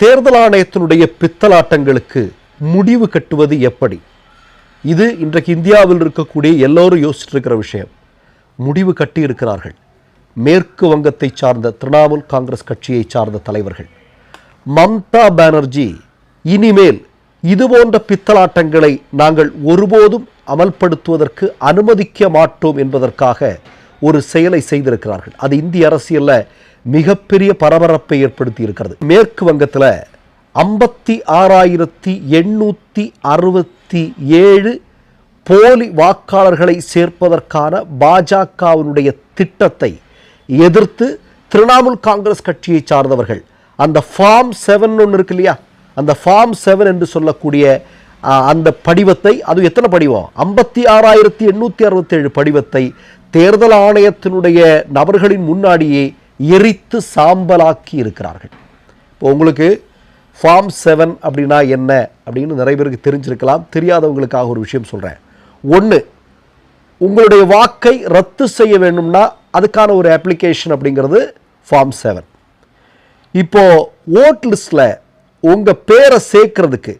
தேர்தல் ஆணையத்தினுடைய பித்தலாட்டங்களுக்கு முடிவு கட்டுவது எப்படி? இது இன்றைக்கு இந்தியாவில் இருக்கக்கூடிய எல்லோரும் யோசிச்சுட்டு இருக்கிற விஷயம். முடிவு கட்டி இருக்கிறார்கள். மேற்கு வங்கத்தை சார்ந்த திரிணாமுல் காங்கிரஸ் கட்சியை சார்ந்த தலைவர்கள். மம்தா பானர்ஜி இனிமேல் இதுபோன்ற பித்தலாட்டங்களை நாங்கள் ஒருபோதும் அமல்படுத்துவதற்கு அனுமதிக்க மாட்டோம் என்பதற்காக ஒரு செயலை செய்திருக்கிறார்கள். அது இந்திய அரசியலில் மிகப்பெரிய பரபரப்பை ஏற்படுத்தி இருக்கிறது. மேற்கு வங்கத்தில் 56,867 போலி வாக்காளர்களை சேர்ப்பதற்கான பாஜகவினுடைய திட்டத்தை எதிர்த்து திரிணாமுல் காங்கிரஸ் கட்சியை சார்ந்தவர்கள் அந்த ஃபார்ம் 7 ஒன்று இருக்கு இல்லையா, அந்த ஃபார்ம் 7 என்று சொல்லக்கூடிய அந்த படிவத்தை, அது எத்தனை படிவம், 56,867 படிவத்தை தேர்தல் ஆணையத்தினுடைய நபர்களின் முன்னாடியே எரித்து சாம்பலாக்கி இருக்கிறார்கள். இப்போ உங்களுக்கு ஃபார்ம் 7 அப்படின்னா என்ன அப்படின்னு நிறைய பேருக்கு தெரிஞ்சிருக்கலாம். தெரியாதவங்களுக்காக ஒரு விஷயம் சொல்கிறேன். ஒன்று, உங்களுடைய வாக்கை ரத்து செய்ய வேண்டும்னா அதுக்கான ஒரு அப்ளிகேஷன் அப்படிங்கிறது ஃபார்ம் 7. இப்போது ஓட் லிஸ்டில் உங்கள் பேரை சேர்க்கறதுக்கு,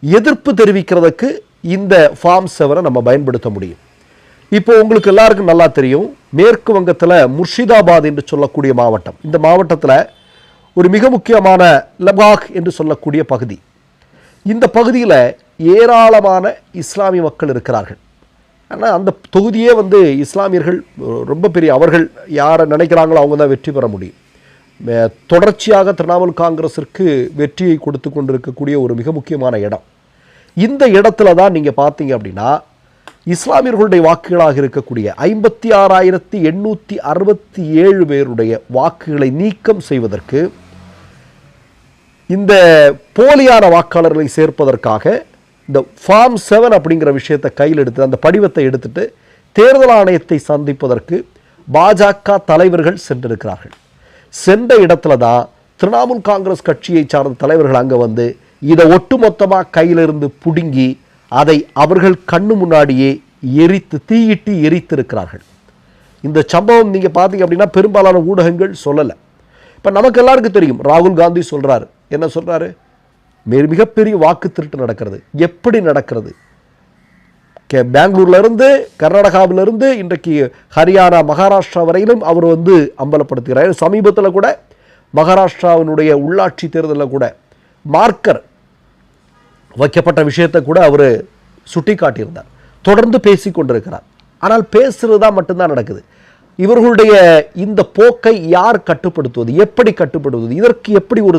எதிர்ப்பு தெரிவிக்கிறதுக்கு இந்த ஃபார்ம் 7 நம்ம பயன்படுத்த முடியும். இப்போ உங்களுக்கு எல்லாருக்கும் நல்லா தெரியும், மேற்கு வங்கத்தில் முர்ஷிதாபாத் என்று சொல்லக்கூடிய மாவட்டம், இந்த மாவட்டத்தில் ஒரு மிக முக்கியமான லபாக் என்று சொல்லக்கூடிய பகுதி. இந்த பகுதியில் ஏராளமான இஸ்லாமிய மக்கள் இருக்கிறார்கள். ஆனால் அந்த தொகுதியே இஸ்லாமியர்கள் ரொம்ப பெரிய, அவர்கள் யாரை நினைக்கிறாங்களோ அவங்க தான் வெற்றி பெற முடியும். தொடர்ச்சியாக திரிணாமுல் காங்கிரஸிற்கு வெற்றியை கொடுத்து கொண்டிருக்கக்கூடிய ஒரு மிக முக்கியமான இடம். இந்த இடத்துல தான் நீங்கள் பார்த்தீங்க அப்படின்னா இஸ்லாமியர்களுடைய வாக்குகளாக இருக்கக்கூடிய 56,867 பேருடைய வாக்குகளை நீக்கம் செய்வதற்கு, இந்த போலியான வாக்காளர்களை சேர்ப்பதற்காக இந்த ஃபார்ம் 7 அப்படிங்கிற விஷயத்தை கையில் எடுத்து, அந்த படிவத்தை எடுத்துட்டு தேர்தல் ஆணையத்தை சந்திப்பதற்கு பாஜக தலைவர்கள் சென்றிருக்கிறார்கள். சென்ற இடத்துல தான் திரிணாமுல் காங்கிரஸ் கட்சியை சார்ந்த தலைவர்கள் அங்கே இதை ஒட்டுமொத்தமாக கையிலிருந்து பிடுங்கி அதை அவர்கள் கண்ணு முன்னாடியே எரித்து, தீயிட்டு எரித்திருக்கிறார்கள். இந்த சம்பவம் நீங்கள் பார்த்தீங்க அப்படின்னா பெரும்பாலான ஊடகங்கள் சொல்லலை. இப்போ நமக்கு எல்லாருக்கும் தெரியும், ராகுல் காந்தி சொல்கிறாரு. என்ன சொல்கிறாரு? மிகப்பெரிய வாக்கு திருட்டு நடக்கிறது. எப்படி நடக்கிறது? பெங்களூர்லேருந்து, கர்நாடகாவிலிருந்து இன்றைக்கு ஹரியானா, மகாராஷ்டிரா வரையிலும் அவர் அம்பலப்படுத்துகிறார். சமீபத்தில் கூட மகாராஷ்டிராவினுடைய உள்ளாட்சி தேர்தலில் கூட மார்க்கர் வைக்கப்பட்ட விஷயத்தை கூட அவர் சுட்டி காட்டியிருந்தார். தொடர்ந்து பேசி கொண்டிருக்கிறார். ஆனால் பேசுறது தான் மட்டும்தான் நடக்குது. இவர்களுடைய இந்த போக்கை யார் கட்டுப்படுத்துவது? எப்படி கட்டுப்படுத்துவது? இதற்கு எப்படி ஒரு